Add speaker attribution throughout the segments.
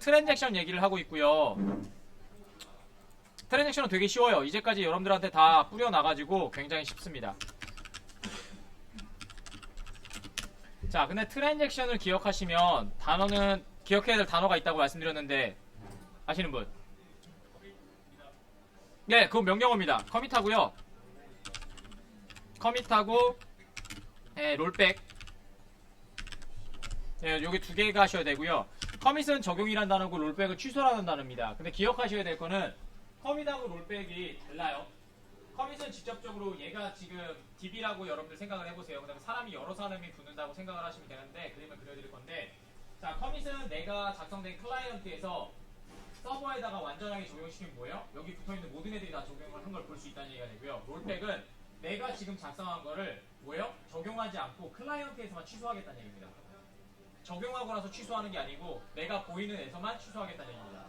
Speaker 1: 트랜잭션 얘기를 하고 있고요. 트랜잭션은 되게 쉬워요. 이제까지 여러분들한테 다 뿌려놔가지고 굉장히 쉽습니다. 자, 근데 트랜잭션을 기억하시면 단어는 기억해야 될 단어가 있다고 말씀드렸는데 아시는 분? 네, 그건 명령어입니다. 커밋하고요. 커밋하고 롤백. 네, 요게 두 개가 하셔야 되고요. 커밋은 적용이란 단어고 롤백은 취소라는 단어입니다. 근데 기억하셔야 될 거는 커밋하고 롤백이 달라요. 커밋은 직접적으로 얘가 지금 DB라고 여러분들 생각을 해보세요. 그 다음에 사람이 여러 사람이 붙는다고 생각을 하시면 되는데 그림을 그려드릴 건데, 자, 커밋은 내가 작성된 클라이언트에서 서버에다가 완전하게 적용시키면 뭐예요? 여기 붙어있는 모든 애들이 다 적용을 한 걸 볼 수 있다는 얘기가 되고요. 롤백은 내가 지금 작성한 거를 뭐예요? 적용하지 않고 클라이언트에서만 취소하겠다는 얘기입니다. 적용하고 나서 취소하는 게 아니고 내가 보이는 애서만 취소하겠다는 얘기입니다.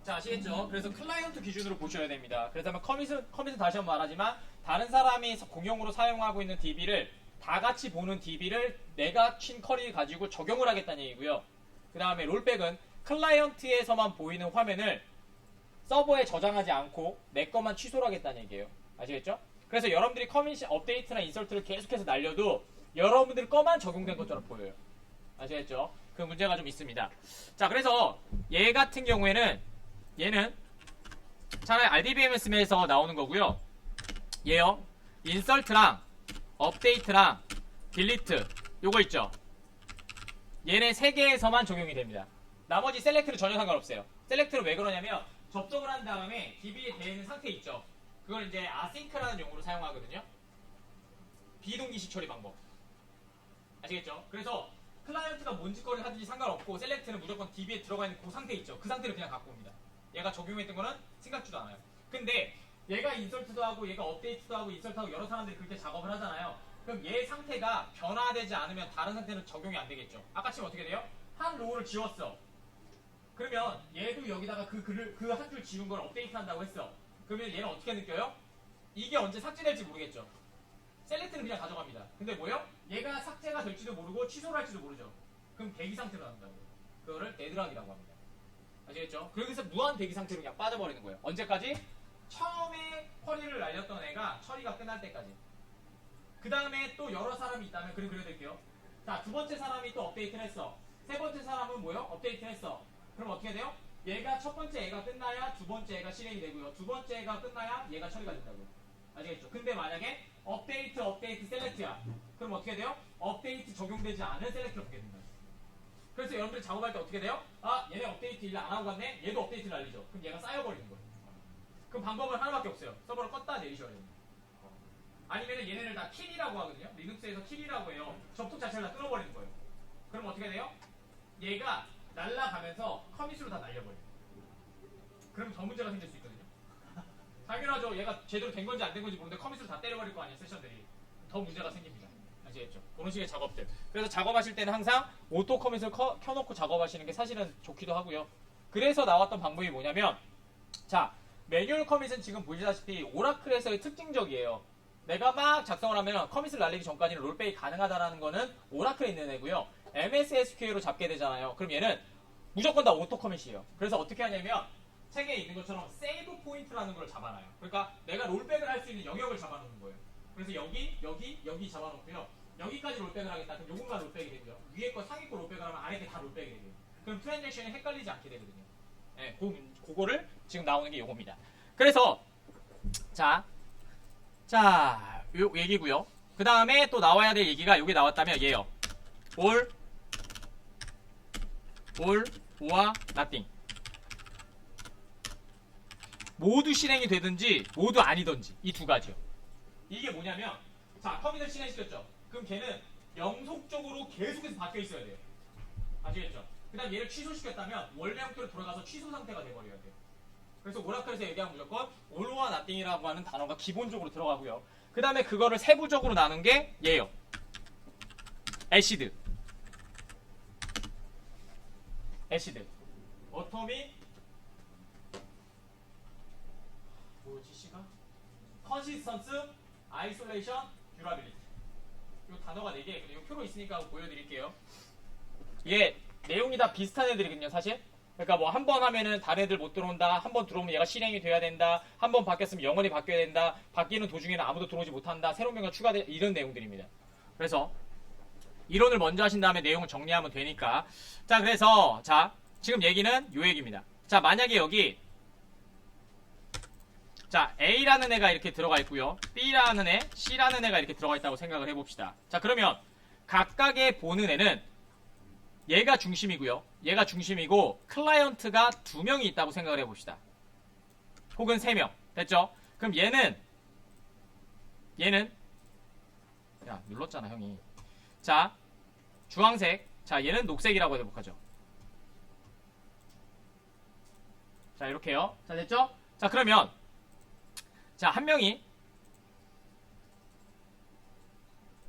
Speaker 1: 자, 아시겠죠? 그래서 클라이언트 기준으로 보셔야 됩니다. 그래서 커밋은 다시 한번 말하지만 다른 사람이 공용으로 사용하고 있는 DB를 다 같이 보는 DB를 내가 친 커리 가지고 적용을 하겠다는 얘기고요. 그 다음에 롤백은 클라이언트에서만 보이는 화면을 서버에 저장하지 않고 내 것만 취소를 하겠다는 얘기예요. 아시겠죠? 그래서 여러분들이 커밋 업데이트나 인설트를 계속해서 날려도 여러분들 것만 적용된 것처럼 보여요. 아시겠죠? 그 문제가 좀 있습니다. 자, 그래서 얘 같은 경우에는 얘는 차라리 RDBMS 쓰면서 나오는 거고요. 얘요. 인설트랑 업데이트랑 딜리트 요거 있죠. 얘네 세 개에서만 적용이 됩니다. 나머지 셀렉트는 전혀 상관없어요. 셀렉트는 왜 그러냐면 접속을 한 다음에 DB에 되어 있는 상태 있죠. 그걸 이제 아싱크라는 용어로 사용하거든요. 비동기식 처리 방법. 아시겠죠? 그래서 클라이언트가 뭔 짓거리를 하든지 상관없고 셀렉트는 무조건 DB에 들어가 있는 그 상태 있죠. 그 상태를 그냥 갖고 옵니다. 얘가 적용했던 거는 생각지도 않아요. 근데 얘가 인설트도 하고 얘가 업데이트도 하고 인설트하고 여러 사람들이 그렇게 작업을 하잖아요. 그럼 얘 상태가 변화되지 않으면 다른 상태는 적용이 안 되겠죠. 아까 지금 어떻게 돼요? 한 로우를 지웠어. 그러면 얘도 여기다가 그 한 줄 지운 걸 업데이트 한다고 했어. 그러면 얘는 어떻게 느껴요? 이게 언제 삭제될지 모르겠죠. 셀렉트는 그냥 가져갑니다. 근데 뭐요? 얘가 삭제가 될지도 모르고 취소를 할지도 모르죠. 그럼 대기 상태로 나온다고. 그거를 데드락이라고 합니다. 아시겠죠? 그래서 무한 대기 상태로 그냥 빠져버리는 거예요. 언제까지? 처음에 쿼리를 날렸던 애가 처리가 끝날 때까지. 그 다음에 또 여러 사람이 있다면 그림 그려드릴게요. 자, 두 번째 사람이 또 업데이트를 했어. 세 번째 사람은 뭐요? 업데이트를 했어. 그럼 어떻게 돼요? 얘가 첫 번째 애가 끝나야 두 번째 애가 실행이 되고요. 두 번째 애가 끝나야 얘가 처리가 된다고요. 아시겠죠? 근데 만약에 업데이트 셀렉트야. 그럼 어떻게 돼요? 업데이트 적용되지 않은 셀렉트를 보게 된다. 그래서 여러분들 작업할 때 어떻게 돼요? 아, 얘네 업데이트 일 안 하고 갔네? 얘도 업데이트를 날리죠. 그럼 얘가 쌓여버리는 거예요. 그럼 방법은 하나밖에 없어요. 서버를 껐다 내리셔야 됩니다. 아니면 얘네를 다 킬이라고 하거든요. 리눅스에서 킬이라고 해요. 접속 자체를 다 끊어버리는 거예요. 그럼 어떻게 돼요? 얘가 날아가면서 커밋으로 다 날려버려요. 그럼 더 문제가 생길 수 있거든요. 당연하죠. 얘가 제대로 된 건지 안 된 건지 모르는데 커밋으로 다 때려버릴 거 아니에요. 세션들이. 더 문제가 생깁니다. 아시겠죠? 그런 식의 작업들. 그래서 작업하실 때는 항상 오토 커밋을 켜놓고 작업하시는 게 사실은 좋기도 하고요. 그래서 나왔던 방법이 뭐냐면, 자, 매뉴얼 커밋은 지금 보시다시피 오라클에서의 특징적이에요. 내가 막 작성을 하면 커밋을 날리기 전까지는 롤백이 가능하다라는 거는 오라클에 있는 애고요. MS SQL로 잡게 되잖아요. 그럼 얘는 무조건 다 오토 커밋이에요. 그래서 어떻게 하냐면 책에 있는 것처럼 세이브 포인트라는 걸 잡아놔요. 그러니까 내가 롤백을 할 수 있는 영역을 잡아놓는 거예요. 그래서 여기 잡아놓고요. 여기까지 롤백을 하겠다. 그럼 요것만 롤백이 되고요. 위에 거 상위 거 롤백을 하면 아래 게 다 롤백이 되고요. 그럼 트랜잭션이 헷갈리지 않게 되거든요. 네, 그거를 지금 나오는 게 요겁니다. 그래서 자, 요 얘기고요. 그 다음에 또 나와야 될 얘기가 여기 나왔다면 얘요. all, or nothing. 모두 실행이 되든지 모두 아니든지 이 두 가지요. 이게 뭐냐면, 자, 커밋을 실행시켰죠. 그럼 걔는 영속적으로 계속해서 바뀌어 있어야 돼요. 아시겠죠? 그 다음 얘를 취소시켰다면 원래 형태로 돌아가서 취소 상태가 돼버려야 돼요. 그래서 오라클에서 얘기하면 무조건 all와 nothing이라고 하는 단어가 기본적으로 들어가고요. 그 다음에 그거를 세부적으로 나눈 게 얘예요. 애시드. 어텀이 뭐지 씨가? 컨시스턴스 isolation, durability. 이 단어가 4개. 이 표로 있으니까 보여드릴게요. 이게 내용이 다 비슷한 애들이거든요, 사실. 그러니까 뭐 한 번 하면은 다른 애들 못 들어온다. 한 번 들어오면 얘가 실행이 돼야 된다. 한 번 바뀌었으면 영원히 바뀌어야 된다. 바뀌는 도중에는 아무도 들어오지 못한다. 새로운 명령 추가돼. 이런 내용들입니다. 그래서 이론을 먼저 하신 다음에 내용을 정리하면 되니까. 자, 그래서 자, 지금 얘기는 요 얘기입니다. 자, 만약에 여기 자, A라는 애가 이렇게 들어가 있고요. B라는 애, C라는 애가 이렇게 들어가 있다고 생각을 해봅시다. 자, 그러면 각각의 보는 애는 얘가 중심이고요. 얘가 중심이고 클라이언트가 2명이 있다고 생각을 해봅시다. 혹은 3명. 됐죠? 그럼 얘는 야, 눌렀잖아, 형이. 자, 주황색. 자, 얘는 녹색이라고 해볼까죠? 자, 이렇게요. 자, 됐죠? 자, 그러면 자, 한 명이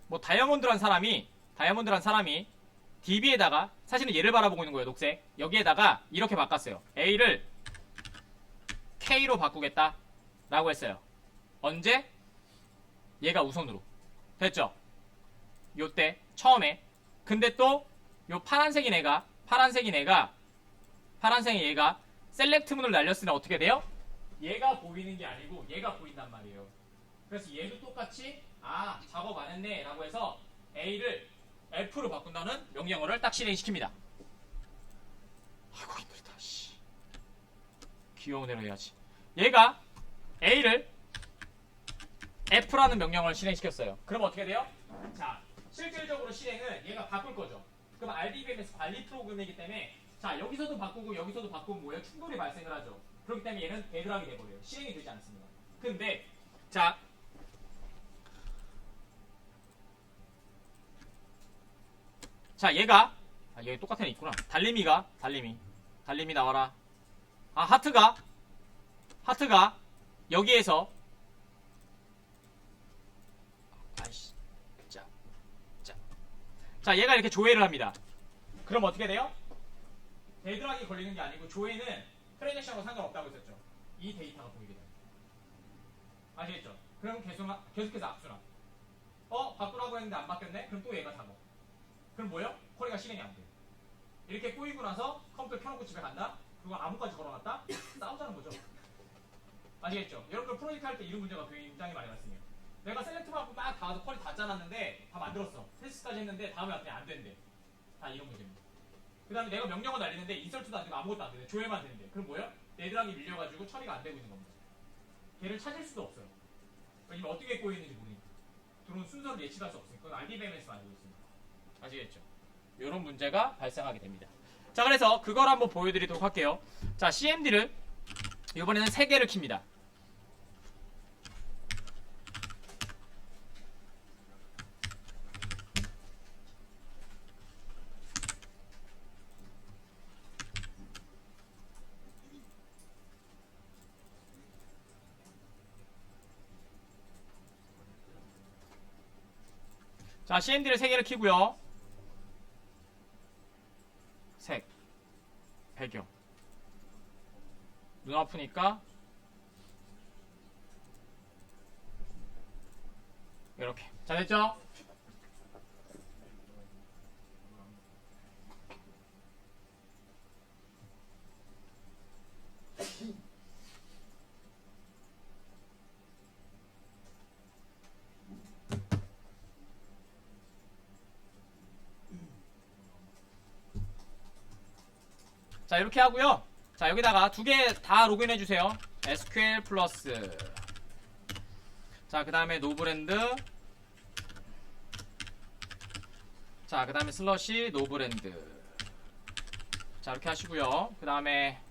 Speaker 1: 뭐 다이아몬드란 사람이 DB에다가 사실은 얘를 바라보고 있는 거예요. 녹색. 여기에다가 이렇게 바꿨어요. A를 K로 바꾸겠다 라고 했어요. 언제? 얘가 우선으로. 됐죠? 요때 처음에. 근데 또 요 파란색인 얘가 셀렉트 문을 날렸으면 어떻게 돼요? 얘가 보이는 게 아니고 얘가 보인단 말이에요. 그래서 얘도 똑같이 작업 안 했네 라고 해서 A를 F로 바꾼다는 명령어를 딱 실행시킵니다. 아이고 힘들다. 씨. 귀여운 애로 해야지. 얘가 A를 F라는 명령어를 실행시켰어요. 그럼 어떻게 돼요? 자, 실질적으로 실행은 얘가 바꿀 거죠. 그럼 RDBMS 관리 프로그램이기 때문에 자, 여기서도 바꾸고 여기서도 바꾸면 뭐예요? 충돌이 발생을 하죠. 그렇기 때문에 얘는 배드락이 돼버려요. 실행이 되지 않습니다. 근데 자, 얘가 여기 똑같은 애 있구나. 달림이 나와라. 하트가 여기에서 자, 얘가 이렇게 조회를 합니다. 그럼 어떻게 돼요? 데드락이 걸리는 게 아니고 조회는 트랜잭션하고 상관없다고 했었죠. 이 데이터가 보이게 돼요. 아시겠죠? 그럼 계속해서 악순환. 바꾸라고 했는데 안 바뀌었네? 그럼 또 얘가 작업. 그럼 뭐예요? 쿼리가 실행이 안 돼요. 이렇게 꼬이고 나서 컴퓨터 켜놓고 집에 간다? 그리고 암호까지 걸어놨다? 싸우자는 거죠. 아시겠죠? 여러분들 프로젝트 할 때 이런 문제가 굉장히 많이 났습니다. 내가 셀렉트 받고 막 다 와서 쿼리 다 짜놨는데 다 만들었어. 테스트까지 했는데 다음에 왔더니 안 된대. 다 이런 문제입니다. 그 다음에 내가 명령어 날리는데 인설트도 안 되고 아무것도 안 되는데 조회만 되는데 그럼 뭐예요? 데드락이 밀려가지고 처리가 안 되고 있는 겁니다. 걔를 찾을 수도 없어요. 왜냐면 어떻게 꼬이는지 모르니까. 들어온 순서를 예측할 수 없으니까. 그건 RDBMS 만들고 있습니다. 아시겠죠? 이런 문제가 발생하게 됩니다. 자, 그래서 그걸 한번 보여드리도록 할게요. 자, CMD를 이번에는 3개를 킵니다. 자, CMD를 3개를 키고요. 색, 배경. 눈 아프니까 이렇게. 자, 됐죠? 자, 이렇게 하고요. 자, 여기다가 2개 다 로그인 해주세요. SQL 플러스. 자, 그 다음에 노브랜드. 자, 그 다음에 슬러시 노브랜드. 자, 이렇게 하시고요. 그 다음에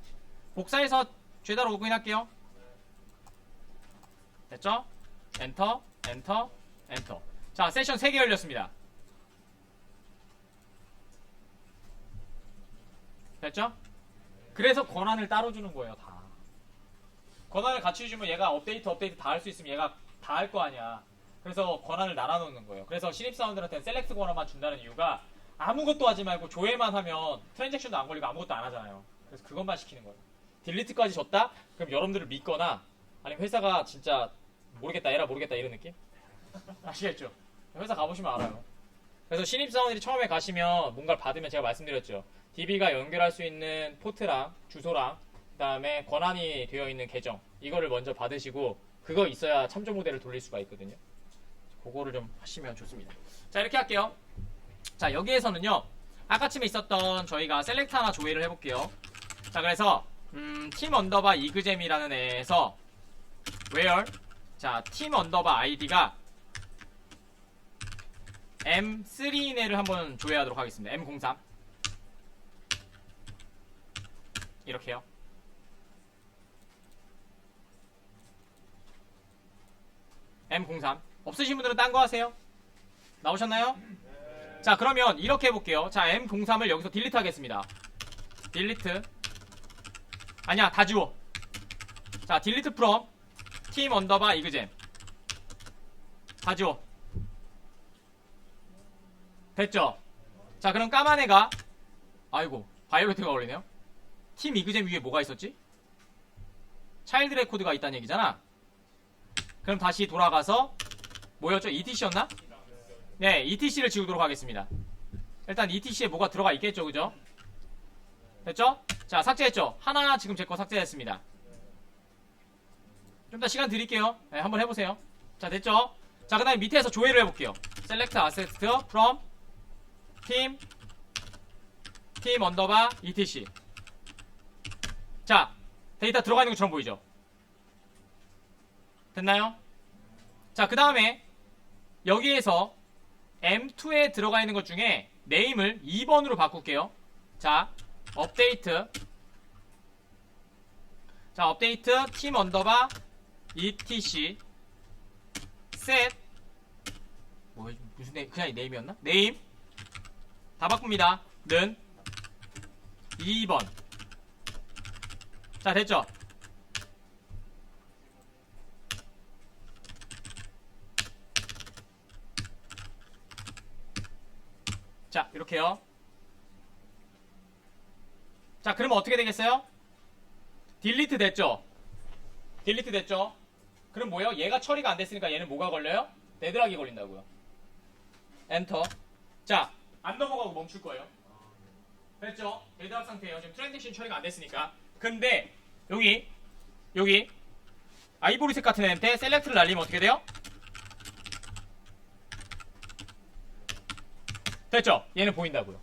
Speaker 1: 복사해서 죄다 로그인 할게요. 됐죠? 엔터, 엔터, 엔터. 자, 세션 3개 열렸습니다. 됐죠? 그래서 권한을 따로 주는 거예요, 다. 권한을 같이 주면 얘가 업데이트 다 할 수 있으면 얘가 다 할 거 아니야. 그래서 권한을 나눠놓는 거예요. 그래서 신입사원들한테는 셀렉트 권한만 준다는 이유가 아무것도 하지 말고 조회만 하면 트랜잭션도 안 걸리고 아무것도 안 하잖아요. 그래서 그것만 시키는 거예요. 딜리트까지 줬다? 그럼 여러분들을 믿거나 아니면 회사가 진짜 모르겠다, 에라 모르겠다 이런 느낌? 아시겠죠? 회사 가보시면 알아요. 그래서 신입사원들이 처음에 가시면 뭔가를 받으면 제가 말씀드렸죠. DB가 연결할 수 있는 포트랑 주소랑 그다음에 권한이 되어 있는 계정 이거를 먼저 받으시고 그거 있어야 참조 모델을 돌릴 수가 있거든요. 그거를 좀 하시면 좋습니다. 자, 이렇게 할게요. 자, 여기에서는요. 아까쯤에 있었던 저희가 셀렉트 하나 조회를 해볼게요. 자, 그래서 팀 언더바 이그잼이라는 애에서 where 자, 팀 언더바 id가 M3인 애를 한번 조회하도록 하겠습니다. M03 이렇게요. M03 없으신 분들은 딴 거 하세요. 나오셨나요? 자, 그러면 이렇게 해볼게요. 자, M03을 여기서 딜리트 하겠습니다. 딜리트 아니야, 다 지워. 자, 딜리트 프롬 팀 언더바 이그잼 다 지워. 됐죠? 자, 그럼 까만 애가 아이고 바이올레트가 걸리네요. 팀 이그잼 위에 뭐가 있었지? 차일드 레코드가 있다는 얘기잖아. 그럼 다시 돌아가서 뭐였죠? ETC였나? 네, ETC를 지우도록 하겠습니다. 일단 ETC에 뭐가 들어가 있겠죠, 그죠? 됐죠? 자, 삭제했죠? 하나 지금 제 거 삭제했습니다. 좀 더 시간 드릴게요. 네, 한번 해보세요. 자, 됐죠? 자, 그 다음에 밑에서 조회를 해볼게요. Select Asset from 팀 언더바 ETC. 자, 데이터 들어가 있는 것처럼 보이죠? 됐나요? 자, 그 다음에 여기에서 M2에 들어가 있는 것 중에 네임을 2번으로 바꿀게요. 자, 업데이트. 자, 업데이트 팀 언더바 etc set 뭐 무슨 네임? 그냥 네임이었나? 네임 다 바꿉니다. 는 2번. 자, 됐죠? 자, 이렇게요. 자, 그러면 어떻게 되겠어요? 딜리트 됐죠? 딜리트 됐죠? 그럼 뭐예요? 얘가 처리가 안 됐으니까 얘는 뭐가 걸려요? 데드락이 걸린다고요. 엔터. 자, 안 넘어가고 멈출 거예요. 됐죠? 데드락 상태예요. 지금 트랜잭션 처리가 안 됐으니까. 근데 여기 아이보리색 같은 애한테 셀렉트를 날리면 어떻게 돼요? 됐죠? 얘는 보인다고요.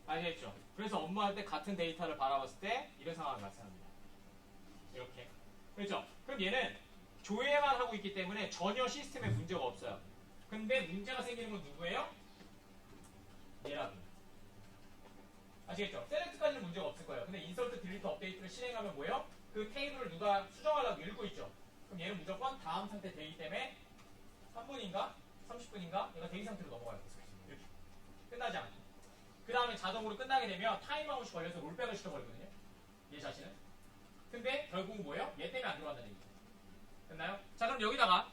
Speaker 1: 아시겠죠? 그래서 업무할 때 같은 데이터를 바라봤을 때 이런 상황을 발생합니다. 이렇게. 그렇죠? 그럼 얘는 조회만 하고 있기 때문에 전혀 시스템에 문제가 없어요. 근데 문제가 생기는 건 누구예요? 얘라고. 아시겠죠? 셀렉트까지는 문제가 없을 거예요. 근데 인서트, 딜리트, 업데이트를 실행하면 뭐예요? 그 테이블을 누가 수정하려고 읽고 있죠. 그럼 얘는 무조건 다음 상태 되기 때문에 3분인가? 30분인가? 얘가 대기 상태로 넘어가야 돼요. 이렇게. 끝나지 않고. 그 다음에 자동으로 끝나게 되면 타임아웃이 걸려서 롤백을 시켜버리거든요. 얘 자신은. 근데 결국은 뭐예요? 얘 때문에 안 들어간다는 얘기죠. 됐나요? 자, 그럼 여기다가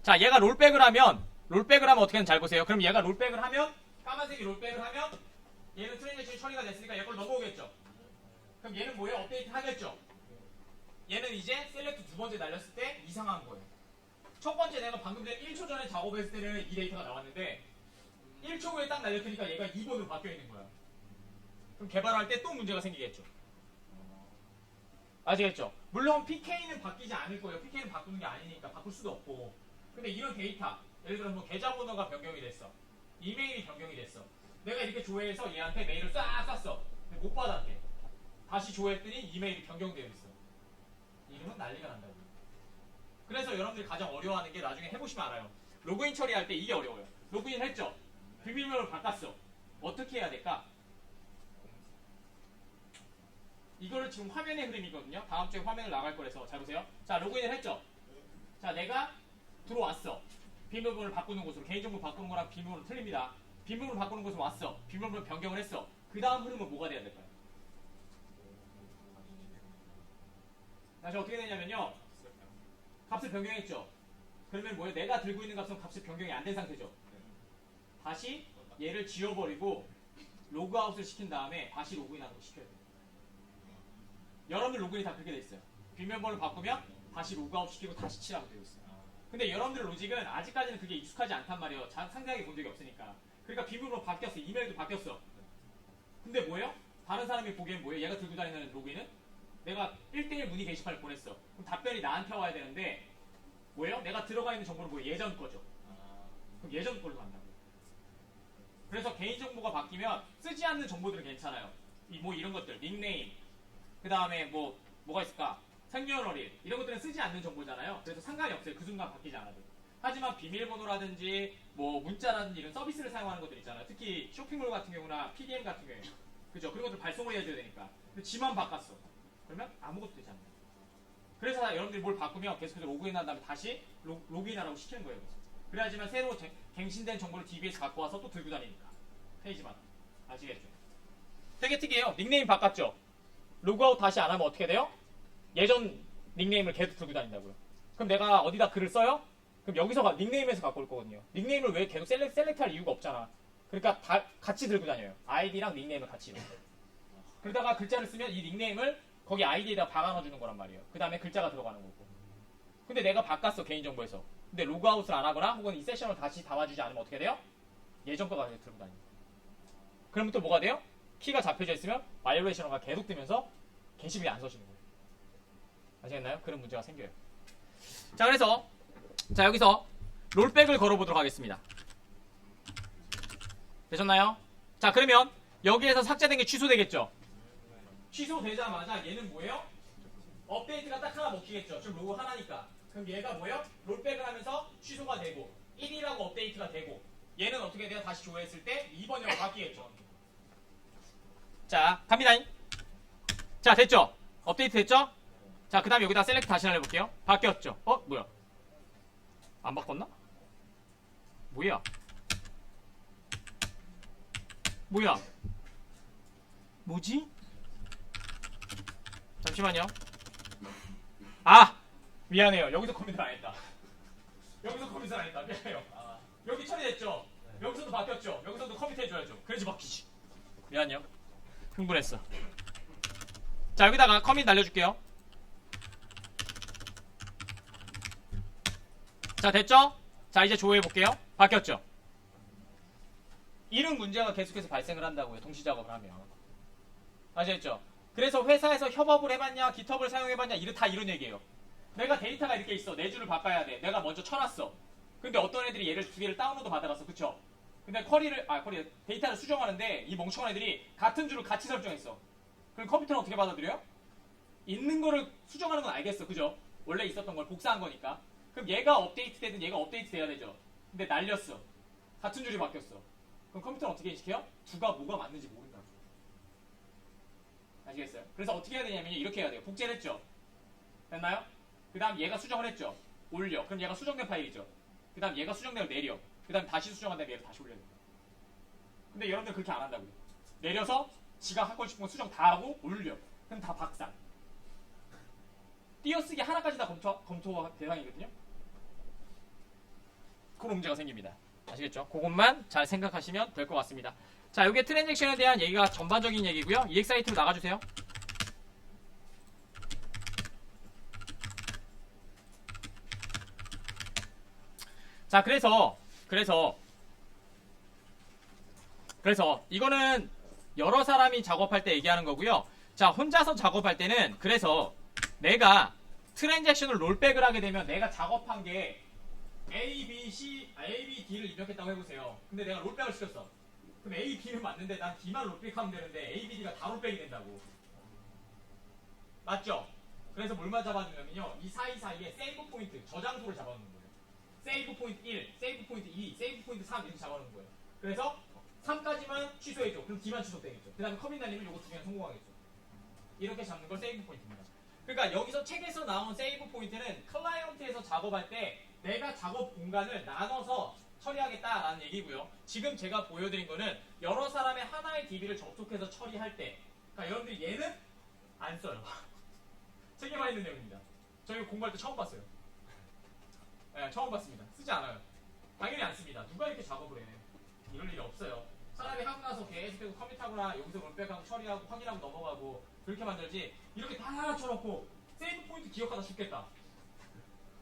Speaker 1: 자, 얘가 롤백을 하면 어떻게 하는지 잘 보세요. 그럼 얘가 롤백을 하면 까만색이 롤백을 하면 얘는 트랜잭션이 처리가 됐으니까 얘 걸 넘어오겠죠. 그럼 얘는 뭐예요? 업데이트 하겠죠. 얘는 이제 셀렉트 두 번째 날렸을 때 이상한 거예요. 첫 번째 내가 방금 전에 1초 전에 작업했을 때는 이 데이터가 나왔는데 1초 후에 딱 날렸으니까 얘가 2번으로 바뀌어 있는 거야. 그럼 개발할 때 또 문제가 생기겠죠. 아시겠죠? 물론 PK는 바뀌지 않을 거예요. PK는 바꾸는 게 아니니까 바꿀 수도 없고. 근데 이런 데이터, 예를 들어 뭐 계좌번호가 변경이 됐어. 이메일이 변경이 됐어. 내가 이렇게 조회해서 얘한테 메일을 싹 쐈어. 근데 못 받았대. 다시 조회했더니 이메일이 변경되어 있어. 이러면 난리가 난다고. 그래서 여러분들이 가장 어려워하는 게 나중에 해보시면 알아요. 로그인 처리할 때 이게 어려워요. 로그인 했죠? 비밀번호를 바꿨어. 어떻게 해야 될까? 이거를 지금 화면의 흐름이거든요. 다음 주에 화면을 나갈 거라서 잘 보세요. 자, 로그인을 했죠? 자, 내가 들어왔어. 비밀번호를 바꾸는 곳으로. 개인정보 바꾸는 거랑 비밀번호 틀립니다. 비밀번호 바꾸는 곳으로 왔어. 비밀번호 변경을 했어. 그 다음 흐름은 뭐가 돼야 될까요? 다시 어떻게 되냐면요. 값을 변경했죠. 그러면 뭐예요? 내가 들고 있는 값은 값이 변경이 안 된 상태죠. 다시 얘를 지워버리고 로그아웃을 시킨 다음에 다시 로그인하도록 시켜야 돼요. 여러분들 로그인이 다 그렇게 돼 있어요. 비밀번호를 바꾸면 다시 로그아웃 시키고 다시 치라고 되어 있어요. 근데 여러분들 로직은 아직까지는 그게 익숙하지 않단 말이에요. 상세하게 본 적이 없으니까. 그러니까 비밀번호 바뀌었어. 이메일도 바뀌었어. 근데 뭐예요? 다른 사람이 보기엔 뭐예요? 얘가 들고 다니는 로그인은? 내가 1대1 문의 게시판을 보냈어. 그럼 답변이 나한테 와야 되는데 뭐예요? 내가 들어가 있는 정보는 뭐예요? 예전 거죠. 그럼 예전 걸로 간다고요. 그래서 개인정보가 바뀌면 쓰지 않는 정보들은 괜찮아요. 뭐 이런 것들, 닉네임, 그 다음에 뭐가 있을까? 생년월일, 이런 것들은 쓰지 않는 정보잖아요. 그래서 상관이 없어요. 그 순간 바뀌지 않아도. 하지만 비밀번호라든지 뭐 문자라든지 이런 서비스를 사용하는 것들 있잖아요. 특히 쇼핑몰 같은 경우나 PDM 같은 경우에. 그죠? 그런 것들 발송을 해줘야 되니까. 근데 지만 바꿨어. 그러면 아무것도 되지 않아요. 그래서 여러분들이 뭘 바꾸면 계속해서 로그인한 다음에 다시 로그인하라고 시키는 거예요. 그래야지만 새로 갱신된 정보를 DB에서 갖고 와서 또 들고 다니니까. 페이지마다. 아시겠죠? 되게 특이해요. 닉네임 바꿨죠? 로그아웃 다시 안 하면 어떻게 돼요? 예전 닉네임을 계속 들고 다닌다고요. 그럼 내가 어디다 글을 써요? 그럼 여기서 닉네임에서 갖고 올 거거든요. 닉네임을 왜 계속 셀렉트할 이유가 없잖아. 그러니까 다 같이 들고 다녀요. 아이디랑 닉네임을 같이. 그러다가 글자를 쓰면 이 닉네임을 거기 아이디에다 박아 넣어주는 거란 말이에요. 그 다음에 글자가 들어가는 거고. 근데 내가 바꿨어, 개인정보에서. 근데 로그아웃을 안 하거나 혹은 이 세션을 다시 담아주지 않으면 어떻게 돼요? 예전 거가 계속 들고 다닙니다. 그러면 또 뭐가 돼요? 키가 잡혀져 있으면 바이올레이션가 계속 뜨면서 게시물이 안 써지는 거예요. 아시겠나요? 그런 문제가 생겨요. 자, 그래서 자, 여기서 롤백을 걸어보도록 하겠습니다. 되셨나요? 자, 그러면 여기에서 삭제된 게 취소되겠죠? 취소되자마자 얘는 뭐예요? 업데이트가 딱 하나 먹히겠죠? 지금 로고 하나니까. 그럼 얘가 뭐예요? 롤백을 하면서 취소가 되고 1이라고 업데이트가 되고 얘는 어떻게 돼요? 다시 조회했을 때 2번이라고 바뀌겠죠? 자, 갑니다. 자, 됐죠? 업데이트 됐죠? 자, 그 다음에 여기다 셀렉트 다시 해볼게요. 바뀌었죠? 뭐야? 안 바꿨나? 뭐야? 뭐지? 잠시만요. 미안해요. 여기서 커밋을 안 했다. 미안해요. 여기 처리됐죠? 여기서도 바뀌었죠? 여기서도 커밋 해줘야죠. 그래야지 바뀌지. 미안해요. 흥분했어. 자, 여기다가 커밋 날려줄게요. 자, 됐죠? 자, 이제 조회해볼게요. 바뀌었죠? 이런 문제가 계속해서 발생을 한다고요. 동시작업을 하면. 아시겠죠? 그래서 회사에서 협업을 해봤냐, GitHub을 사용해봤냐, 다 이런 얘기예요. 내가 데이터가 이렇게 있어. 내 줄을 바꿔야 돼. 내가 먼저 쳐놨어. 근데 어떤 애들이 얘를 두 개를 다운로드 받아갔어. 그쵸? 근데 데이터를 수정하는데 이 멍청한 애들이 같은 줄을 같이 설정했어. 그럼 컴퓨터는 어떻게 받아들여요? 있는 거를 수정하는 건 알겠어. 그죠? 원래 있었던 걸 복사한 거니까. 그럼 얘가 업데이트 되든 얘가 업데이트 돼야 되죠. 근데 날렸어. 같은 줄이 바뀌었어. 그럼 컴퓨터는 어떻게 인식해요? 두가 뭐가 맞는지 모른다고. 아시겠어요? 그래서 어떻게 해야 되냐면 이렇게 해야 돼요. 복제를 했죠? 됐나요? 그 다음 얘가 수정을 했죠? 올려. 그럼 얘가 수정된 파일이죠? 그 다음 얘가 수정대로 내려. 그 다음 다시 수정한 다음에 얘를 다시 올려야 돼요. 근데 여러분들 그렇게 안 한다고요. 내려서 지가 하고 싶은 거 수정 다 하고 올려. 그럼 다 박살. 띄어쓰기 하나까지 다 검토 대상이거든요. 그런 문제가 생깁니다. 아시겠죠? 그것만 잘 생각하시면 될 것 같습니다. 자, 이게 트랜잭션에 대한 얘기가 전반적인 얘기고요. EXIT로 나가주세요. 자, 그래서 이거는 여러 사람이 작업할 때 얘기하는 거고요. 자, 혼자서 작업할 때는 그래서 내가 트랜잭션을 롤백을 하게 되면 내가 작업한 게 A, B, D를 입력했다고 해보세요. 근데 내가 롤백을 시켰어. 그럼 A, B는 맞는데 난 D만 롤백하면 되는데 A, B, D가 다 롤백이 된다고. 맞죠? 그래서 뭘만 잡아주냐면요. 이 사이사이에 세이브 포인트, 저장소를 잡아놓는 거예요. 세이브 포인트 1, 세이브 포인트 2, 세이브 포인트 3 이렇게 잡아놓는 거예요. 그래서 3까지만 취소해줘. 그럼 D만 취소되겠죠. 그 다음에 커밋 날리면 이거 두 개는 성공하겠죠. 이렇게 잡는 걸 세이브 포인트입니다. 그러니까 여기서 책에서 나온 세이브 포인트는 클라이언트에서 작업할 때 내가 작업 공간을 나눠서 처리하겠다라는 얘기고요. 지금 제가 보여드린 거는 여러 사람의 하나의 DB를 접속해서 처리할 때, 그러니까 여러분들이 얘는 안 써요. 책에만 있는 내용입니다. 저희 공부할 때 처음 봤어요. 네, 처음 봤습니다. 쓰지 않아요. 당연히 안 씁니다. 누가 이렇게 작업을 해? 이럴 일이 없어요. 차라리 하고 나서 계속해서 컴퓨터하거나 여기서 롤백하고 처리하고 확인하고 넘어가고 그렇게 만들지 이렇게 다 쳐놓고 세이브 포인트 기억하다 죽겠다.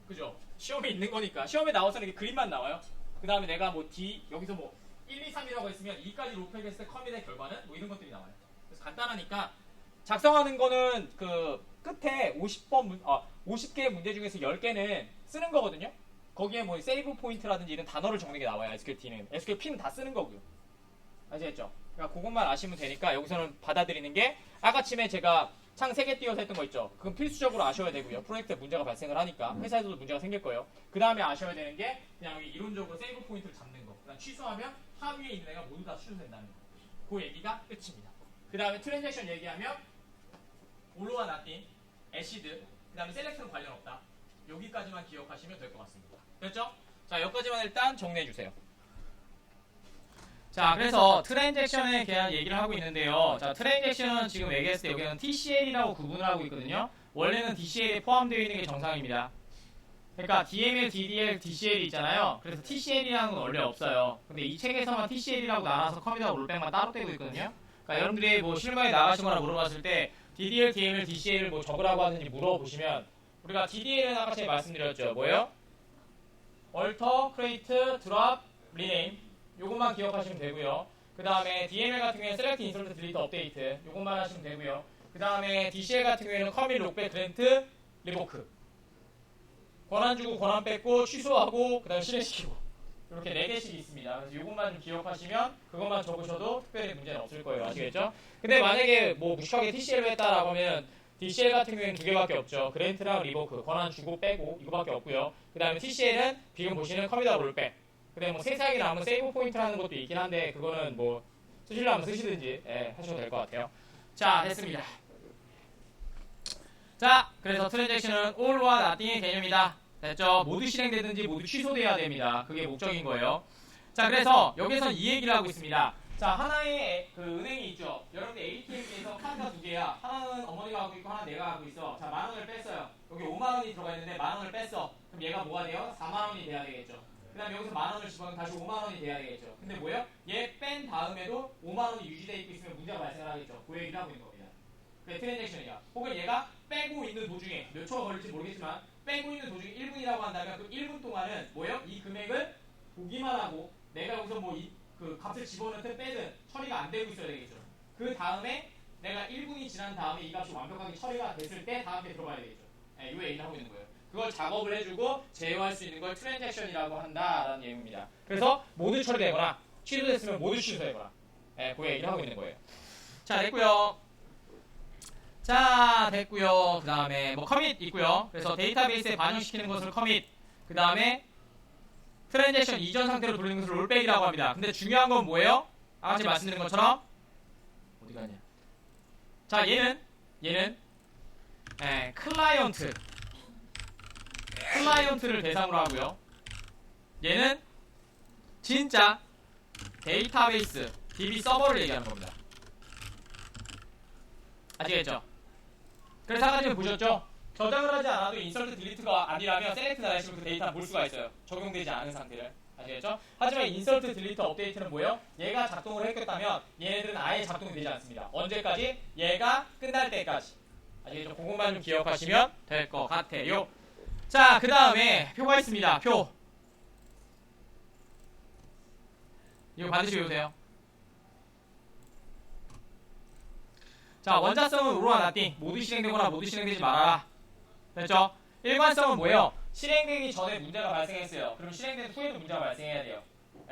Speaker 1: 그죠? 시험에 있는 거니까. 시험에 나와서는 이게 그림만 나와요. 그 다음에 내가 뭐 D, 여기서 뭐 1, 2, 3이라고 했으면 2까지 로프했을 때 컴밋의 결과는 뭐 이런 것들이 나와요. 그래서 간단하니까 작성하는 거는 그 끝에 50개의 문제 중에서 10개는 쓰는 거거든요. 거기에 뭐 세이브 포인트라든지 이런 단어를 적는 게 나와요. SQLT는. SQLP는 다 쓰는 거고요. 아시겠죠? 그러니까 그것만 아시면 되니까 여기서는 받아들이는 게 아까쯤에 제가 창 3개 띄워서 했던 거 있죠. 그건 필수적으로 아셔야 되고요. 프로젝트에 문제가 발생을 하니까 회사에서도 문제가 생길 거예요. 그 다음에 아셔야 되는 게 그냥 여기 이론적으로 세이브 포인트를 잡는 거. 그다음 취소하면 하위에 있는 애가 모두 다 취소된다는 거. 그 얘기가 끝입니다. 그 다음에 트랜잭션 얘기하면 올로와 나띵, 애시드, 그 다음에 셀렉트는 관련 없다. 여기까지만 기억하시면 될 것 같습니다. 됐죠? 자, 여기까지만 일단 정리해 주세요. 자, 그래서 트랜잭션에 대한 얘기를 하고 있는데요. 자, 트랜잭션은 지금 얘기했을 때 여기는 TCL이라고 구분을 하고 있거든요. 원래는 DCL에 포함되어 있는 게 정상입니다. 그러니까 DML, DDL, DCL이 있잖아요. 그래서 TCL이라는 건 원래 없어요. 근데 이 책에서만 TCL이라고 나눠서 컴퓨터와 롤백만 따로 떼고 있거든요. 그러니까 여러분들이 뭐 실무에 나가시거나 물어봤을 때 DDL, DML, DCL을 뭐 적으라고 하는지 물어보시면 우리가 DDL은 아까 제가 말씀드렸죠. 뭐예요? 얼터, 크레이트, 드롭, 리네임 요것만 기억하시면 되고요. 그 다음에 DML 같은 경우에는 셀렉트, 인설트, 딜리트, 업데이트 요것만 하시면 되고요. 그 다음에 DCL 같은 경우에는 커밋, 록백, 그랜트, 리보크 권한 주고 권한 뺏고 취소하고 그 다음에 실행시키고 이렇게 4개씩 있습니다. 그래서 요것만 좀 기억하시면 그것만 적으셔도 특별히 문제는 없을 거예요. 아시겠죠? 근데 만약에 뭐 무식하게 TCL로 했다라고 하면 DCL 같은 경우에는 2개밖에 없죠. 그랜트랑 리보크 권한 주고 빼고 이거밖에 없고요. 그 다음에 TCL은 지금 보시는 컴퓨터 롤백 그 다음에 뭐 세세하게 나오면 세이브 포인트 하는 것도 있긴 한데 그거는 뭐 쓰시려면 쓰시든지 하셔도 될 것 같아요. 자, 됐습니다. 자, 그래서 트랜잭션은 all와 nothing의 개념이다. 됐죠? 모두 실행되든지 모두 취소돼야 됩니다. 그게 목적인 거예요. 자, 그래서 여기서 이 얘기를 하고 있습니다. 자, 하나의 그 은행이 있죠. 여러분들 ATM에서 카드가 2개야. 하나는 어머니가 갖고 있고 하나는 내가 갖고 있어. 자, 10,000원을 뺐어요. 여기 50,000원이 들어가 있는데 10,000원을 뺐어. 그럼 얘가 뭐가 돼요? 40,000원이 돼야 되겠죠. 그 다음에 여기서 10,000원을 집어넣으면 다시 50,000원이 돼야 되겠죠. 근데 뭐예요? 얘 뺀 다음에도 50,000원이 유지되어 있고 있으면 문제가 발생을 하겠죠. 그 얘기를 하고 있는 겁니다. 그게 트랜잭션이야. 혹은 얘가 빼고 있는 도중에 몇 초가 걸릴지 모르겠지만 빼고 있는 도중에 1분이라고 한다면 그 1분 동안은 뭐예요? 이 금액을 보기만 하고 내가 여기서 뭐 그 값을 집어넣든 빼든 처리가 안 되고 있어야 되겠죠. 그 다음에 내가 1분이 지난 다음에 이 값이 완벽하게 처리가 됐을 때 다음에 들어가야 되겠죠. 이 얘기를 하고 있는 거예요. 그걸 작업을 해주고 제어할 수 있는 걸 트랜잭션이라고 한다라는 얘기입니다. 그래서 모두 처리되거나 취소됐으면 모두 취소되거나 그 얘기를 하고 있는 거예요. 자, 됐고요. 자, 됐고요. 그 다음에 뭐 커밋 있고요. 그래서 데이터베이스에 반영시키는 것을 커밋. 그 다음에 트랜잭션 이전 상태로 돌리는 것을 롤백이라고 합니다. 근데 중요한 건 뭐예요? 아까 제가 말씀드린 것처럼 어디 갔냐? 자, 얘는 클라이언트를 대상으로 하고요. 얘는 진짜 데이터베이스 DB 서버를 얘기하는 겁니다. 아시겠죠? 그래서 아까 전에 보셨죠? 저장을 하지 않아도 인설트 딜리트가 아니라면 셀렉트 나이시면 그 데이터 볼 수가 있어요. 적용되지 않은 상태를. 아시겠죠? 하지만 인설트 딜리트 업데이트는 뭐예요? 얘가 작동을 했겠다면 얘네들은 아예 작동이 되지 않습니다. 언제까지? 얘가 끝날 때까지. 아시겠죠? 그것만 좀 기억하시면 될 것 같아요. 자, 그 다음에 표가 있습니다. 표. 이거 반드시 외우세요. 자, 원자성은 오로와 나띵. 모두 실행되거나 모두 실행되지 말아라. 됐죠? 일관성은 뭐예요? 실행되기 전에 문제가 발생했어요. 그럼 실행된 후에도 문제가 발생해야 돼요.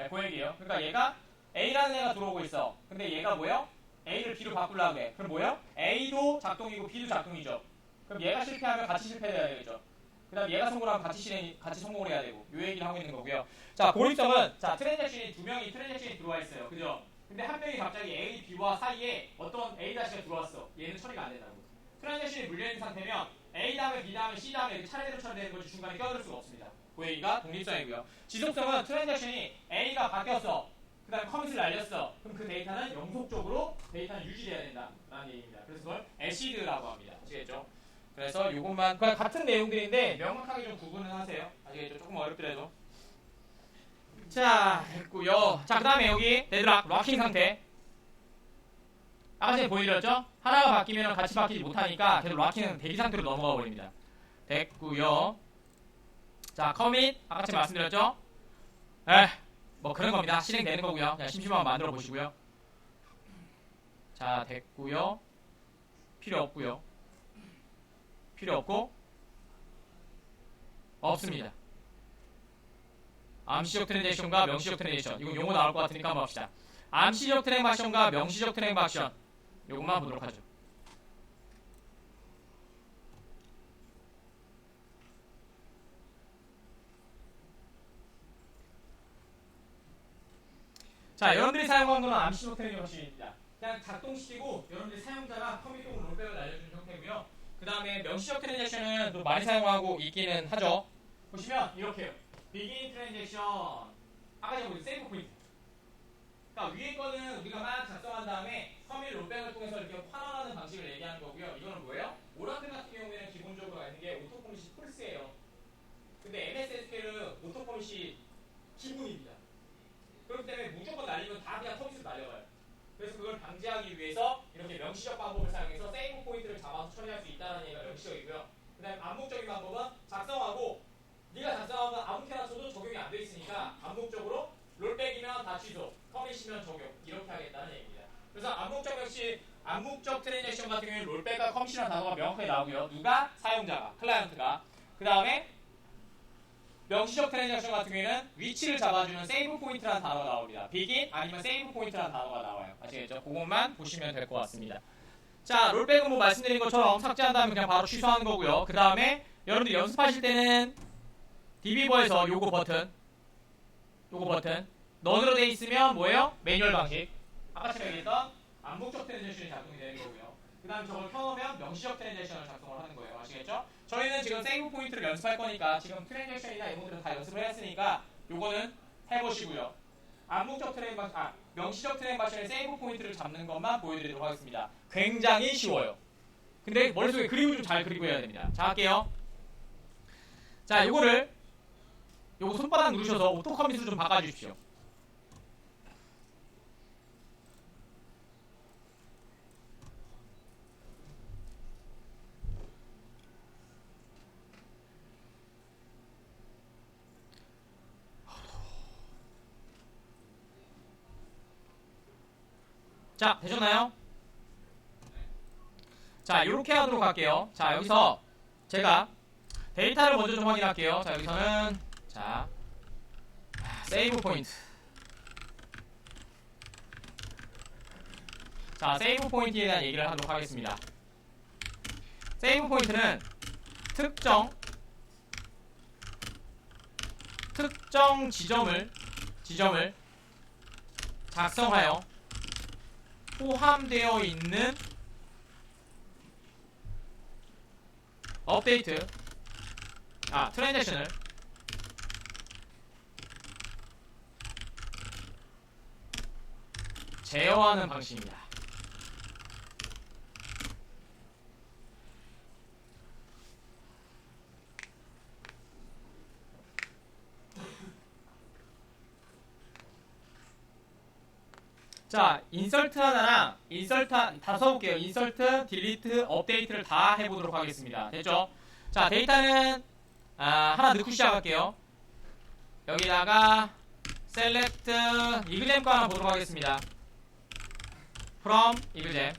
Speaker 1: 그 얘기예요. 그러니까 얘가 A라는 애가 들어오고 있어. 근데 얘가 뭐예요? A를 B로 바꾸려고 해. 그럼 뭐예요? A도 작동이고 B도 작동이죠. 그럼 얘가 실패하면 같이 실패해야 되겠죠. 그 다음 얘가 성공하면 같이 성공을 해야 되고. 요 얘기를 하고 있는 거고요. 자, 고립성은 자 트랜잭션이 2명이 트랜잭션이 들어와 있어요. 그죠? 근데 한 명이 갑자기 A, B와 사이에 어떤 A-가 들어왔어. 얘는 처리가 안 된다고. 트랜잭션이 물려있는 상태면 A 다음에 B 다음에 C 다음에 이렇게 차례대로 처리되는 거지 중간에 껴들 수가 없습니다. 그 얘기가 독립성이고요. 지속성은 트랜잭션이 A가 바뀌었어. 그 다음에 커밋을 날렸어. 그럼 그 데이터는 영속적으로 데이터는 유지돼야 된다라는 얘기입니다. 그래서 그걸 애시드라고 합니다. 아시겠죠? 그래서 요것만 그냥 같은 내용들인데 명확하게 좀 구분을 하세요. 아시겠죠? 조금 어렵더라도. 자, 됐고요. 자, 그 다음에 여기 데드락 락킹 상태. 아까 전에 보여드렸죠? 하나가 바뀌면 같이 바뀌지 못하니까 계속 락킹은 대기 상태로 넘어가 버립니다. 됐고요. 자, 커밋 아까 제가 말씀드렸죠? 뭐 그런 겁니다. 실행되는 거고요. 그냥 심심하면 만들어 보시고요. 자, 됐고요. 필요 없고요. 필요 없고 없습니다. 암시적 트랜잭션과 명시적 트랜잭션. 이거 용어 나올 것 같으니까 한번 봅시다. 암시적 트랜잭션과 명시적 트랜잭션. 요것만 보도록 하죠. 자, 여러분들이 사용한 거는 암시적 트랜잭션입니다. 그냥 작동시키고 여러분들이 사용자가 커밋 혹은 롤백을 날려주는 형태고요. 그 다음에 명시적 트랜잭션은 또 많이 사용하고 있기는 하죠. 보시면 이렇게요. 비긴 트랜잭션 아까 전에 우리 세이브 포인트. 그러니까 위에 거는 우리가 막 작성한 다음에 커밋 롤백을 통해서 이렇게 환원하는 방식을 얘기하는 거고요. 이거는 뭐예요? 오라클 같은 경우에는 기본적으로 있는 게 오토 커밋이 폴스예요. 근데 MS SQL은 오토 커밋이 기본입니다. 그렇기 때문에 무조건 날리면 다 그냥 커밋으로 날려가요. 그래서 그걸 방지하기 위해서 이렇게 명시적 방법을 사용해서 세이브 포인트를 잡아서 처리할 수 있다는 얘기가 명시적이고요. 그 다음에 암묵적인 방법은 작성하고 네가 작성한 건 아무렇게나 쳐도 적용이 안 돼 있으니까 암묵적으로 롤백이면 다 취소, 커밋이면 적용 이렇게 하겠다는 얘기입니다. 그래서 암묵적 역시 암묵적 트랜잭션 같은 경우에 롤백과 커밋이라는 단어가 명확하게 나오고요. 누가? 사용자가, 클라이언트가. 그 다음에 명시적 트랜잭션 같은 경우에는 위치를 잡아주는 세이브 포인트라는 단어가 나옵니다. 비긴 아니면 세이브 포인트라는 단어가 나와요. 아시겠죠? 그것만 보시면 될 것 같습니다. 자, 롤백은 뭐 말씀드린 것처럼 삭제한 다음에 그냥 바로 취소하는 거고요. 그 다음에 여러분들이 연습하실 때는 DB버에서 요거 버튼 넌으로 돼 있으면 뭐예요? 매뉴얼 방식. 아까 제가 얘기했던 암묵적 트랜잭션이 작동이 되는 거고요. 그 다음에 저걸 켜놓으면 명시적 트랜잭션을 작동을 하는 거예요. 아시겠죠? 저희는 지금 세이브 포인트를 연습할 거니까 지금 트랜잭션이나 이런 것들은 다 연습을 했으니까 요거는 해보시고요. 명시적 트랜잭션의 세이브 포인트를 잡는 것만 보여드리도록 하겠습니다. 굉장히 쉬워요. 근데 머릿속에 그림을 좀 잘 그리고 해야 됩니다. 자, 할게요. 자, 요거 손바닥 누르셔서 오토 커밋으로 좀 바꿔주십시오. 자, 되셨나요? 자, 이렇게 하도록 할게요. 자, 여기서 제가 데이터를 먼저 좀 확인할게요. 자, 여기서는 자, 세이브 포인트. 자, 세이브 포인트에 대한 얘기를 하도록 하겠습니다. 세이브 포인트는 특정 지점을 작성하여 포함되어 있는 업데이트 트랜잭션을 제어하는 방식입니다. 자, 인설트 하나랑 다 써볼게요. 인설트, 딜리트, 업데이트를 다 해보도록 하겠습니다. 됐죠? 자, 데이터는 하나 넣고 시작할게요. 여기다가 select 이글잼 거 하나 보도록 하겠습니다. from 이글잼.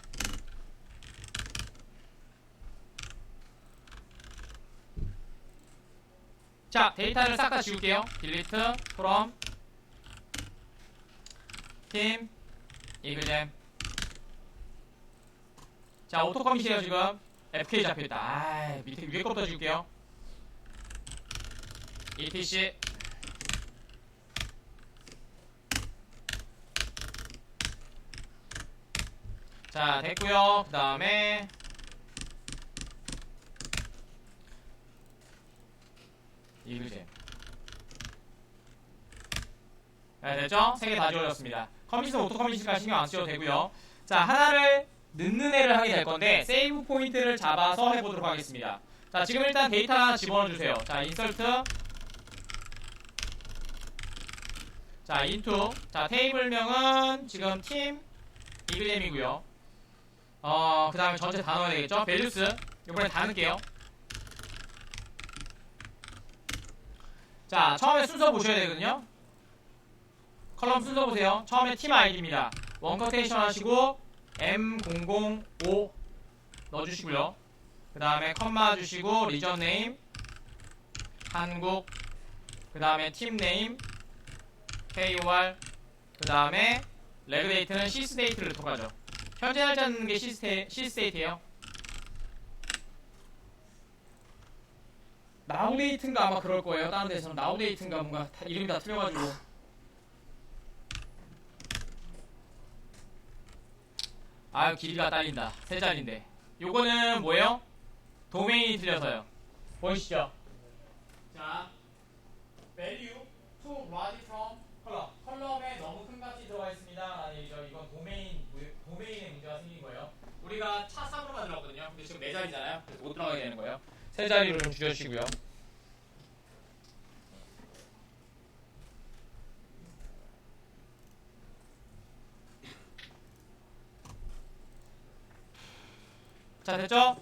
Speaker 1: 자, 데이터를 싹 다 지울게요. 딜리트, from, 팀, 이글잼. 자, 오토 커밋이에요. 지금 FK 잡혀있다. 밑에 위에 거부터 지울게요. etc. 자, 됐고요. 그 다음에 이글잼. 네, 됐죠? 3개 다 지워졌습니다. 커밋은 오토 커밋이니까 신경 안 쓰셔도 되고요. 자, 하나를 넣는 애를 하게 될 건데 세이브 포인트를 잡아서 해보도록 하겠습니다. 자, 지금 일단 데이터 하나 집어넣어 주세요. 자, 인설트. 자, into. 자, 테이블명은 지금 팀 이글잼이고요. 그 다음에 전체 다 넣어야 되겠죠? values. 이번에 다 넣을게요. 자, 처음에 순서 보셔야 되거든요. 컬럼 순서 보세요. 처음에 팀 아이디입니다. 원커테이션 하시고 M005 넣어주시고요. 그 다음에 컴마 주시고 리전 네임 한국, 그 다음에 팀 네임 KOR, 그 다음에 레그 데이트는 시스 데이트를 넣도록 하죠. 현재 날짜는 게 시스 데이트예요. 나우 데이트인가 아마 그럴 거예요. 다른 데서는 나우 데이트인가 뭔가 이름이 다 틀려가지고. 아유, 길이가 딸린다. 세 자리인데. 요거는 뭐예요? 도메인이 틀려서요. 보이시죠? 자, value to large from column. 컬럼에 너무 큰 값이 들어가 있습니다. 라는 얘기죠. 이건 도메인의 문제가 생긴 거예요. 우리가 차 3으로만 들어갔거든요. 근데 지금 4자리잖아요. 그래서 못 들어가게 되는 거예요. 세 자리로 좀 줄여주시고요. 자, 됐죠?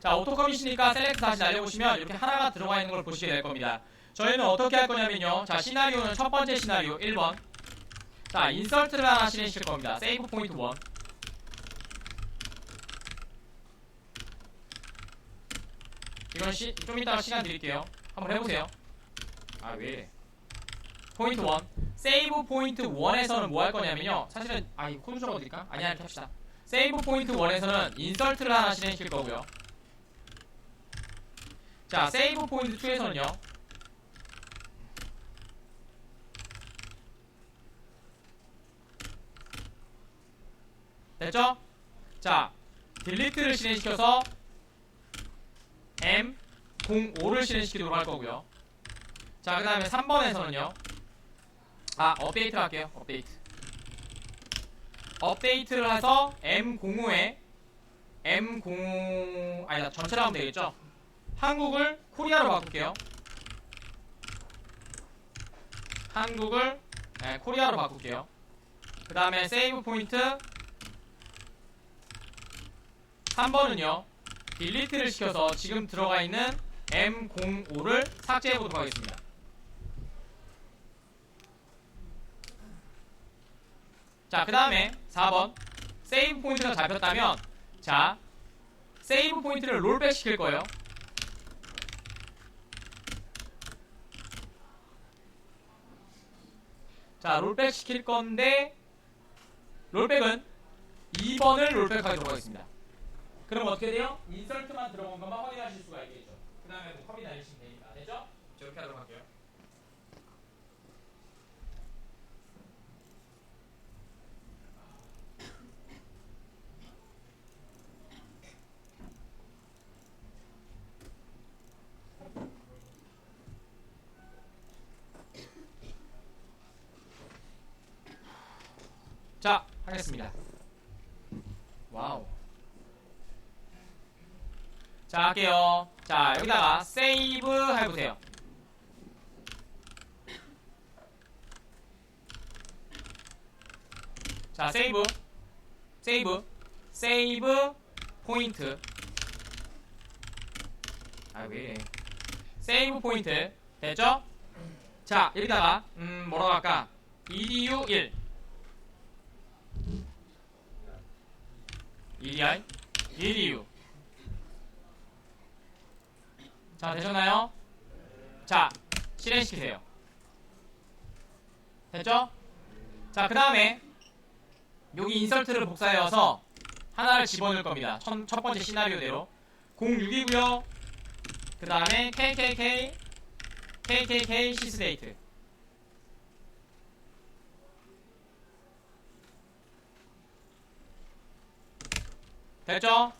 Speaker 1: 자, 오토컴이시니까 셀렉트 다시 날려보시면 이렇게 하나가 들어가 있는 걸 보시게 될 겁니다. 저희는 어떻게 할 거냐면요. 자, 시나리오는 첫 번째 시나리오 1번. 자, 인설트를 하나 실행시킬 겁니다. 세이브 포인트 1. 이건 좀 이따가 시간 드릴게요. 한번 해보세요. 아, 왜 이래. 포인트 1. 세이브 포인트 1에서는 뭐 할 거냐면요. 사실은, 이거 코드 적어드릴까? 아니야, 이렇게 합시다. 세이브 포인트 1에서는 인설트를 하나 실행시킬 거고요. 자, 세이브 포인트 2에서는요. 됐죠? 자, 딜리트를 실행시켜서 M05를 실행시키도록 할 거고요. 자, 그 다음에 3번에서는요. 업데이트를 할게요. 업데이트를 해서 M05에 아니다, 전체로 하면 되겠죠? 한국을 코리아로 바꿀게요. 한국을 코리아로 바꿀게요. 그 다음에 세이브 포인트 3번은요. 딜리트를 시켜서 지금 들어가 있는 M05를 삭제해 보도록 하겠습니다. 자, 그 다음에 4번 세이브 포인트가 잡혔다면, 자, 세이브 포인트를 롤백 시킬 거예요. 자, 롤백 시킬 건데, 롤백은 2번을 롤백하도록 하겠습니다. 그럼 어떻게 돼요? 인설트만 들어온 것만 확인하실 수가 있겠죠. 그 다음에 뭐 컴이 날리시면 되니까. 됐죠? 저렇게 하도록 할게요. 자, 하겠습니다. 와우. 자, 할게요. 자, 여기다가 세이브 해보세요. 자, 세이브 포인트. 왜 이래. 세이브 포인트 됐죠? 자, 여기다가 뭐라고 할까? edu1 edu. 자, 되셨나요? 자, 실행시키세요. 됐죠? 자, 그 다음에 여기 인설트를 복사해서 하나를 집어넣을 겁니다. 첫 번째 시나리오대로 06이고요. 그 다음에 KKK 시스데이트. 됐죠?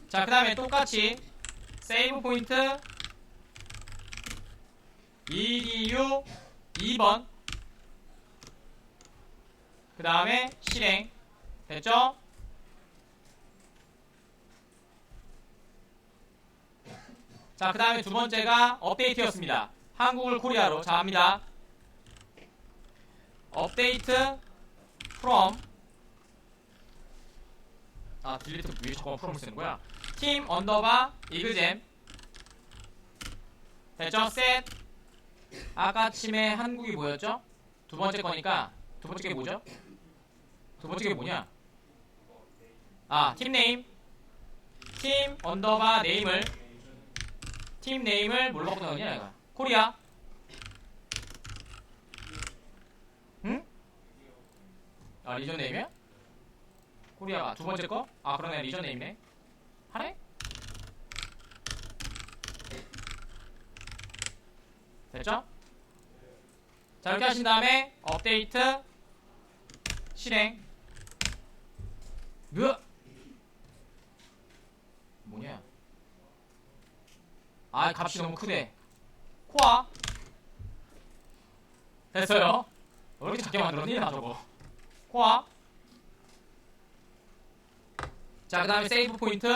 Speaker 1: 자, 그 다음에 똑같이 세이브 포인트 edu 2번. 그 다음에 실행. 됐죠? 자, 그 다음에 두 번째가 업데이트였습니다. 한국을 코리아로. 자, 합니다. 업데이트 from 딜리트 왜 저거 프롬을 쓰는 거야? 팀 언더바 이그잼. 됐죠? 셋 아까 아침에 한국이 뭐였죠? 두 번째 거니까 두 번째 게 뭐죠? 두 번째 게 뭐냐? 아, 팀 네임. 팀 언더바 네임을 팀 네임을 뭘로 바꾸냐 내가? 코리아. 응? 아, 리전 네임이야? 코리아가 두 번째 거? 아, 그러네. 리전 네임이네. 하네? 됐죠? 자, 이렇게 하신 다음에 업데이트 실행. 뭐냐? 아, 값이 너무 크대. 코아. 됐어요. 왜 이렇게 작게 만들었니? 나 저거. 코아. 자, 그 다음에 세이브 포인트.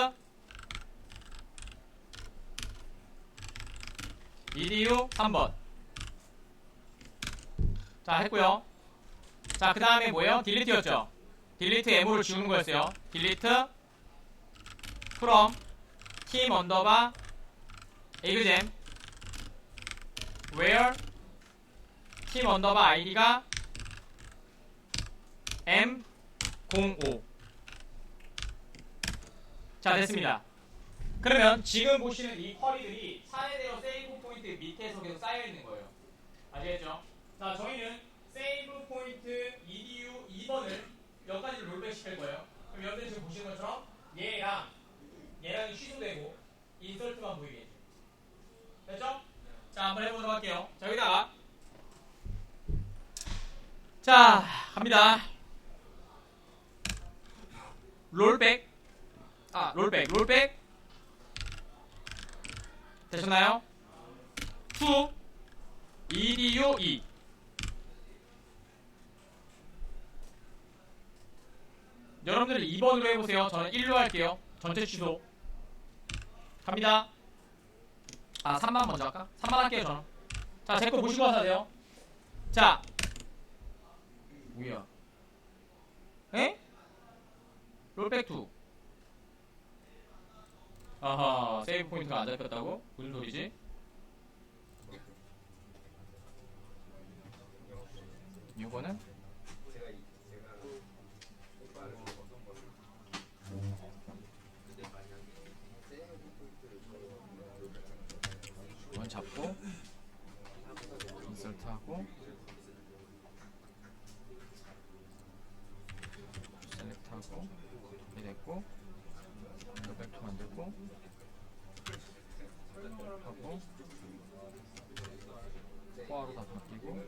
Speaker 1: edu 3번. 자, 했고요. 자, 그 다음에 뭐예요? 딜리트였죠? 딜리트 M으로 지우는 거였어요. 딜리트 from team 언더바 exam where team 언더바 id가 M05. 자, 됐습니다. 그러면 지금 보시는 이 쿼리들이 차례대로 세이브 포인트 밑에서 계속 쌓여있는 거예요. 아시겠죠? 자, 저희는 세이브 포인트 edu 2번을 몇 가지를 롤백 시킬 거예요. 그럼 여러분들 지금 보시는 것처럼 얘랑이 취소되고 인설트만 보이겠죠. 됐죠? 자, 한번 해보도록 할게요. 자, 여기다가 자, 갑니다. 롤백 되셨나요? to edu 2. 여러분들은 2번으로 해보세요. 저는 1로 할게요. 전체 취소. 갑니다. 아, 3번 먼저 할까? 3번 할게요, 저는. 자, 제 거 보시고 하세요. 자, 뭐야? 에? 롤백 2. 아하, 세이브 포인트가 안 잡혔다고? 무슨 소리지? 이거는? 이건 잡고 인설트하고 셀렉트하고 이랬고 롤백2 만들고 하고 코어로 다 바뀌고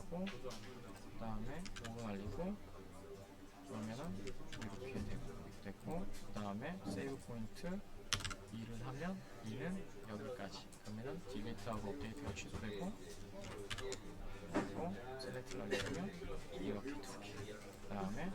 Speaker 1: 3하고 그 다음에 5로 날리고 그러면은 이렇게 됐고 그 다음에 세이브 포인트 2를 하면 2는 여기까지 그러면은 딜리트하고 업데이트가 취소되고 그리고 셀렉트를 하려면 이렇게 두개 그 다음에